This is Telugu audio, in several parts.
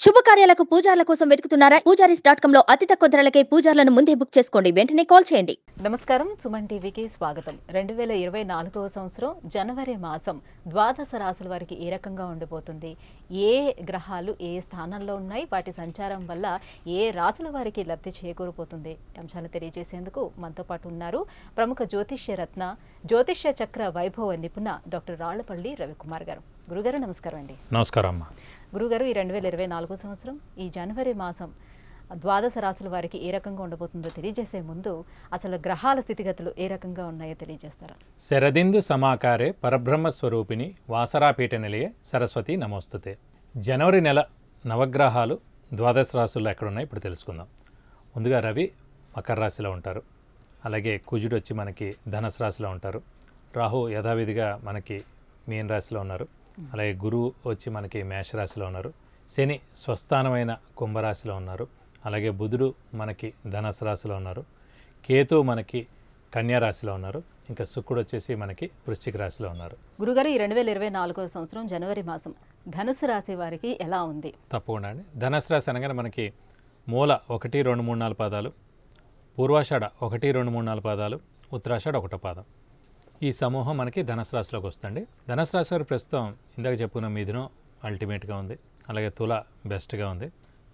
శుభకార్యాలకు పూజార్ల కోసం వెతుకుతున్నారా? పూజారీస్.com లో అతి తక్కువ ధరలకే పూజార్లను ముందే బుక్ చేసుకోండి. వెంటనే కాల్ చేయండి. నమస్కారం, సుమన్ టీవీకి స్వాగతం. 2024వ సంవత్సరం జనవరి మాసం ద్వాదశ రాశుల వారికి ఏ రకంగా ఉండిపోతుంది, ఏ గ్రహాలు ఏ స్థానంలో ఉన్నాయి, వాటి సంచారం వల్ల ఏ రాశుల వారికి లబ్ధి చేకూరిపోతుంది అంశాలు తెలియజేసేందుకు మనతో పాటు ఉన్నారు ప్రముఖ జ్యోతిష్య రత్న, జ్యోతిష్య చక్ర వైభవ నిపుణ డాక్టర్ రాళ్లపల్లి రవికుమార్ గారు. గురుగారు నమస్కారం అండి. నమస్కారం అమ్మా. గురుగారు, ఈ 2024 సంవత్సరం ఈ జనవరి మాసం ద్వాదశ రాశుల వారికి ఏ రకంగా ఉండబోతుందో తెలియజేసే ముందు అసలు గ్రహాల స్థితిగతులు ఏ రకంగా ఉన్నాయో తెలియజేస్తారా? శరదిందు సమాకారే పరబ్రహ్మస్వరూపిణి వాసరాపీఠ నిలయే సరస్వతి నమోస్తుతే. జనవరి నెల నవగ్రహాలు ద్వాదశ రాశుల్లో ఎక్కడున్నాయి ఇప్పుడు తెలుసుకుందాం. ముందుగా రవి మకర రాశిలో ఉంటారు. అలాగే కుజుడు వచ్చి మనకి ధనుసు రాశిలో ఉంటారు. రాహు యథావిధిగా మనకి మీన రాశిలో ఉన్నారు. అలాగే గురువు వచ్చి మనకి మేషరాశిలో ఉన్నారు. శని స్వస్థానమైన కుంభరాశిలో ఉన్నారు. అలాగే బుధుడు మనకి ధనుసు రాశిలో ఉన్నారు. కేతు మనకి కన్యా రాశిలో ఉన్నారు. ఇంకా శుక్రుడు వచ్చేసి మనకి వృశ్చిక రాశిలో ఉన్నారు. గురుగారు, ఈ 2024 సంవత్సరం జనవరి మాసం ధనుసు రాశి వారికి ఎలా ఉంది? తప్పకుండా అండి. ధనుసు రాశి అనగానే మనకి మూల 1, 2, 3, 4 పాదాలు, పూర్వాషాఢ 1, 2, 3, 4 పాదాలు, ఉత్తరాషాఢ 1 పాదం. ఈ సమూహం మనకి ధనుసు రాశిలోకి వస్తుంది. ధనుసు రాశి వారి ప్రస్తుతం ఇందాక చెప్పుకున్న మిథునం అల్టిమేట్గా ఉంది. అలాగే తుల బెస్ట్గా ఉంది.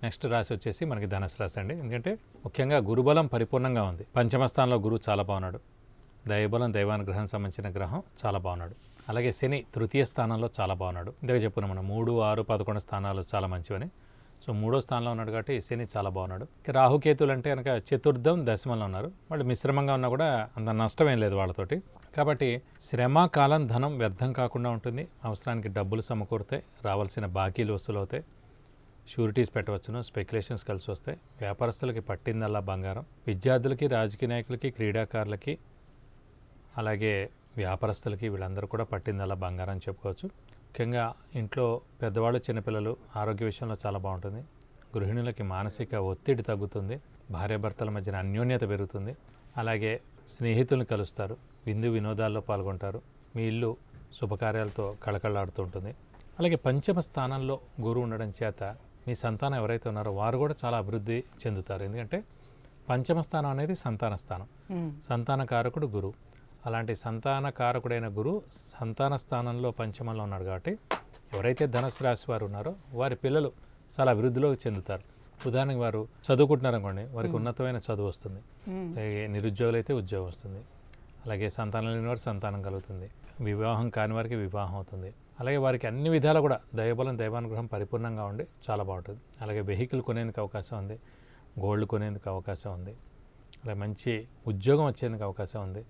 నెక్స్ట్ రాశి వచ్చేసి మనకి ధనుసు రాశి అండి. ఎందుకంటే ముఖ్యంగా గురుబలం పరిపూర్ణంగా ఉంది. పంచమ స్థానంలో గురువు చాలా బాగున్నాడు. దైవబలం దైవానుగ్రహం సంబంధించిన గ్రహం చాలా బాగున్నాడు. అలాగే శని తృతీయ స్థానంలో చాలా బాగున్నాడు. ఇందాక చెప్పుకున్నాం మనం 3, 6, 11 స్థానాలు చాలా మంచివని. సో 3వ స్థానంలో ఉన్నాడు కాబట్టి శని చాలా బాగున్నాడు. రాహుకేతులు అంటే కనుక చతుర్థం దశమంలో ఉన్నారు. వాళ్ళు మిశ్రమంగా ఉన్నా కూడా అంత నష్టం ఏం లేదు వాళ్ళతోటి. కాబట్టి శ్రమ కాలం ధనం వ్యర్థం కాకుండా ఉంటుంది. అవసరానికి డబ్బులు సమకూరుతాయి. రావాల్సిన బాకీలు వసూలు అవుతాయి. షూరిటీస్ పెట్టవచ్చును. స్పెక్యులేషన్స్ కలిసి వస్తాయి. వ్యాపారస్తులకి పట్టిందల్లా బంగారం. విద్యార్థులకి, రాజకీయ నాయకులకి, క్రీడాకారులకి, అలాగే వ్యాపారస్తులకి వీళ్ళందరూ కూడా పట్టిందల్లా బంగారం చెప్పుకోవచ్చు. ముఖ్యంగా ఇంట్లో పెద్దవాళ్ళు, చిన్నపిల్లలు ఆరోగ్య విషయంలో చాలా బాగుంటుంది. గృహిణులకి మానసిక ఒత్తిడి తగ్గుతుంది. భార్యాభర్తల మధ్యన అన్యోన్యత పెరుగుతుంది. అలాగే స్నేహితులను కలుస్తారు. విందు వినోదాల్లో పాల్గొంటారు. మీ ఇల్లు శుభకార్యాలతో కళకళలాడుతూ ఉంటుంది. అలాగే పంచమ స్థానంలో గురువు ఉండడం చేత మీ సంతానం ఎవరైతే ఉన్నారో వారు కూడా చాలా అభివృద్ధి చెందుతారు. ఎందుకంటే పంచమ స్థానం అనేది సంతాన స్థానం. సంతాన కారకుడు గురువు. అలాంటి సంతాన కారకుడైన గురువు సంతాన స్థానంలో పంచమంలో ఉన్నాడు కాబట్టి ఎవరైతే ధనుసు రాశి వారు ఉన్నారో వారి పిల్లలు చాలా అభివృద్ధిలో చెందుతారు. ఉదాహరణకి వారు చదువుకుంటున్నారనుకోండి, వారికి ఉన్నతమైన చదువు వస్తుంది. నిరుద్యోగులు అయితే ఉద్యోగం వస్తుంది. అలాగే సంతానం లేని వారికి సంతానం కలుగుతుంది. వివాహం కాని వారికి వివాహం అవుతుంది. అలాగే వారికి అన్ని విధాలు కూడా దైవబలం దైవానుగ్రహం పరిపూర్ణంగా ఉండి చాలా బాగుంటుంది. అలాగే వెహికల్ కొనేందుకు అవకాశం ఉంది. గోల్డ్ కొనేందుకు అవకాశం ఉంది. అలాగే మంచి ఉద్యోగం వచ్చేందుకు అవకాశం ఉంది.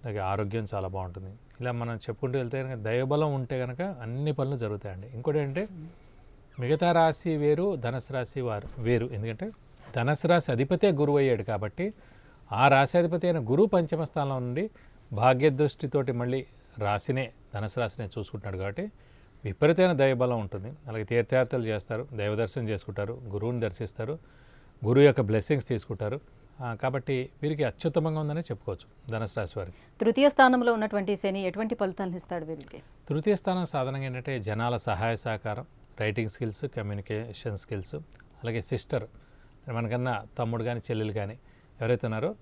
అలాగే ఆరోగ్యం చాలా బాగుంటుంది. ఇలా మనం చెప్పుకుంటూ వెళ్తే కనుక దైవబలం ఉంటే కనుక అన్ని పనులు జరుగుతాయండి. ఇంకోటి ఏంటంటే మిగతా రాశి వేరు, ధనుసు రాశి వారు వేరు. ఎందుకంటే ధనుసు రాశి అధిపతే గురువు అయ్యాడు కాబట్టి ఆ రాశి అధిపతి అయిన గురువు పంచమ స్థానంలో నుండి భాగ్యదృష్టితోటి మళ్ళీ రాశినే ధనుసు రాశినే చూసుకుంటున్నాడు కాబట్టి విపరీతమైన దైవబలం ఉంటుంది. అలాగే తీర్థయాత్రలు చేస్తారు, దైవదర్శనం చేసుకుంటారు, గురువుని దర్శిస్తారు, గురువు యొక్క బ్లెస్సింగ్స్ తీసుకుంటారు. కాబట్టి వీరికి అత్యుత్తమంగా ఉందని చెప్పుకోవచ్చు ధనుసు రాశి వారికి. తృతీయ స్థానంలో ఉన్నటువంటి శని ఎటువంటి ఫలితాలను ఇస్తాడు వీరికి? తృతీయ స్థానం సాధారణంగా ఏంటంటే జనాల సహాయ సహకారం, రైటింగ్ స్కిల్స్, కమ్యూనికేషన్ స్కిల్స్, అలాగే సిస్టర్ మనకన్నా తమ్ముడు కానీ చెల్లెలు కానీ ఎవరైతే ఉన్నారో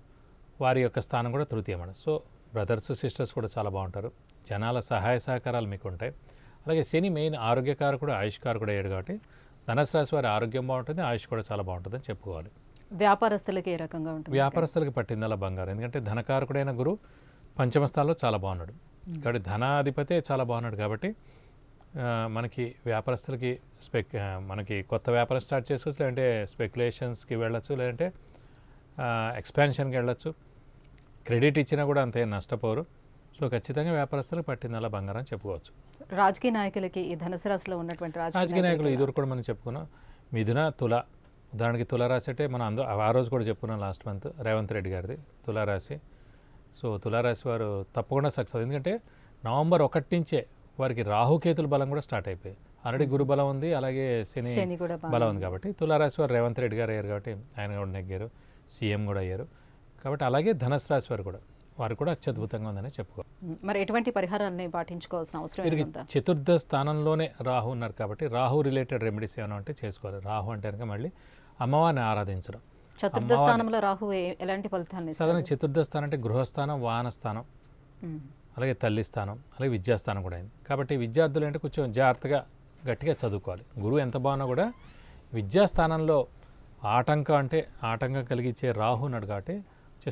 వారి యొక్క స్థానం కూడా తృతీయం అన్నమాట. సో బ్రదర్స్ సిస్టర్స్ కూడా చాలా బాగుంటారు. జనాల సహాయ సహకారాలు మీకు ఉంటాయి. అలాగే శని మెయిన్ ఆరోగ్యకారకుడు, ఆయుష్కారకుడు అయ్యాడు కాబట్టి ధనుసు రాశి వారి ఆరోగ్యం బాగుంటుంది, ఆయుష్ కూడా చాలా బాగుంటుందని చెప్పుకోవాలి. వ్యాపారస్తులకి ఏ రకంగా ఉంటుంది? వ్యాపారస్తులకి పట్టిందల్లా బంగారం. ఎందుకంటే ధనకారకుడైన గురువు పంచమ స్థానంలో చాలా బాగున్నాడు కాబట్టి ధనాధిపతే చాలా బాగున్నాడు కాబట్టి మనకి వ్యాపారస్తులకి మనకి కొత్త వ్యాపారం స్టార్ట్ చేసుకోవచ్చు, లేదంటే స్పెక్యులేషన్స్కి వెళ్ళచ్చు, లేదంటే ఎక్స్పాన్షన్కి వెళ్ళచ్చు. క్రెడిట్ ఇచ్చినా కూడా అంతే నష్టపోరు. సో ఖచ్చితంగా వ్యాపారస్తులకు పట్టిందల్లా బంగారం చెప్పుకోవచ్చు. రాజకీయ నాయకులకి ఈ ధనుసు రాశిలో ఉన్నటువంటి రాజకీయ నాయకులు ఇదివరకు కూడా మనం చెప్పుకున్నాం. మిథున, తుల. ఉదాహరణకి తులారాశి అంటే మనం ఆ రోజు కూడా చెప్పుకున్నాం లాస్ట్ మంత్ రేవంత్ రెడ్డి గారిది తులారాశి. సో తులారాశి వారు తప్పకుండా సక్సెస్. ఎందుకంటే నవంబర్ 1 నుంచే వారికి రాహుకేతుల బలం కూడా స్టార్ట్ అయిపోయాయి. ఆల్రెడీ గురు బలం ఉంది, అలాగే శని బలం ఉంది కాబట్టి తులారాశి వారు రేవంత్ రెడ్డి గారు అయ్యారు కాబట్టి ఆయన కూడా నెగ్గారు, సీఎం కూడా అయ్యారు. కాబట్టి అలాగే ధనుసు రాశి వారు కూడా వారు కూడా అత్యద్భుతంగా ఉందని చెప్పుకోవాలి. మరి ఎటువంటి పరిహారాలని పాటించుకోవాల్సిన అవసరం వీరికి ఏముందా? చతుర్థ స్థానంలోనే రాహు ఉన్నారు కాబట్టి రాహు రిలేటెడ్ రెమెడీస్ ఏమైనా ఉంటే చేసుకోవాలి. రాహు అంటే కనుక మళ్ళీ అమ్మవారిని ఆరాధించడం. చతుర్థ స్థానంలో రాహు ఎలాంటి ఫలితాలను సాధారణ ఇస్తారు? చతుర్థ స్థానం అంటే గృహస్థానం, వాహన స్థానం, మ్మ్. అలాగే తల్లి స్థానం, అలాగే విద్యాస్థానం కూడా అయింది. కాబట్టి విద్యార్థులు అంటే కొంచెం జాగ్రత్తగా గట్టిగా చదువుకోవాలి. గురువు ఎంత బాగున్నా కూడా విద్యాస్థానంలో ఆటంకం కలిగించే రాహు ఉన్నాడు కాబట్టి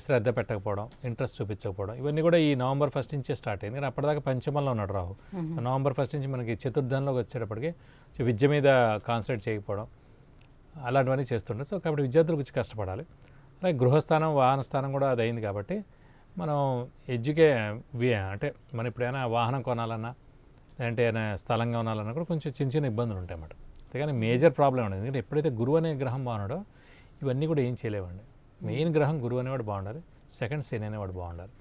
శ్రద్ధ పెట్టకపోవడం, ఇంట్రెస్ట్ చూపించకపోవడం, ఇవన్నీ కూడా ఈ నవంబర్ 1 నుంచే స్టార్ట్ అయింది. కానీ అప్పటిదాకా పంచమంలో ఉన్నాడు రాహు. నవంబర్ 1 నుంచి మనకి చతుర్థంలోకి వచ్చేటప్పటికి విద్య మీద కాన్సన్ట్రేట్ చేయకపోవడం అలాంటివన్నీ చేస్తుండే. సో కాబట్టి విద్యార్థులు కొంచెం కష్టపడాలి. అలాగే గృహస్థానం, వాహన స్థానం కూడా అది అయింది కాబట్టి మనం అంటే మనం ఇప్పుడైనా వాహనం కొనాలన్నా లేదంటే ఏదైనా స్థలంగా కొనాలన్నా కూడా కొంచెం చిన్న ఇబ్బందులు ఉంటాయి అన్నమాట. అంతేగాని మేజర్ ప్రాబ్లం ఉండదు. ఎందుకంటే ఎప్పుడైతే గురువు అనే గ్రహం బాగున్నాడో ఇవన్నీ కూడా ఏం చేయలేవండి. మెయిన్ గ్రహం గురువు అనేవాడు బాగుండాలి, సెకండ్ శని అనేవాడు బాగుండాలి.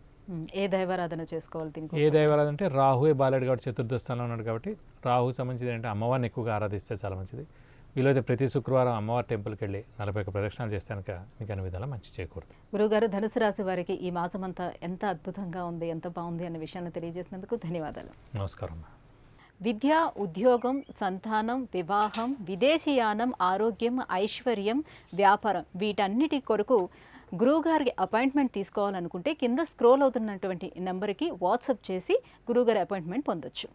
ఏ దైవారాధన చేసుకోవాలి దీనికి? ఏ దైవారాధన అంటే రాహువే బాలేడు కాబట్టి చతుర్థ స్థానంలో ఉన్నాడు కాబట్టి రాహుకు సంబంధించింది అంటే అమ్మవారిని ఎక్కువగా ఆరాధిస్తే చాలా మంచిది. వీలైతే ప్రతి శుక్రవారం అమ్మవారి టెంపుల్కి వెళ్ళి 41 ప్రదక్షిణాలు చేస్తే కనుక మీకు అన్ని విధాలా మంచి చేకూరుతుంది. గురువుగారు, ధనుసు రాశి వారికి ఈ మాసం అంతా ఎంత అద్భుతంగా ఉంది, ఎంత బాగుంది అనే విషయాన్ని తెలియజేసినందుకు ధన్యవాదాలు. నమస్కారం. విద్య, ఉద్యోగం, సంతానం, వివాహం, విదేశీయానం, ఆరోగ్యం, ఐశ్వర్యం, వ్యాపారం వీటన్నిటి కొరకు గురువుగారికి అపాయింట్మెంట్ తీసుకోవాలనుకుంటే కింద స్క్రోల్ అవుతున్నటువంటి నెంబర్కి వాట్సాప్ చేసి గురువుగారి అపాయింట్మెంట్ పొందొచ్చు.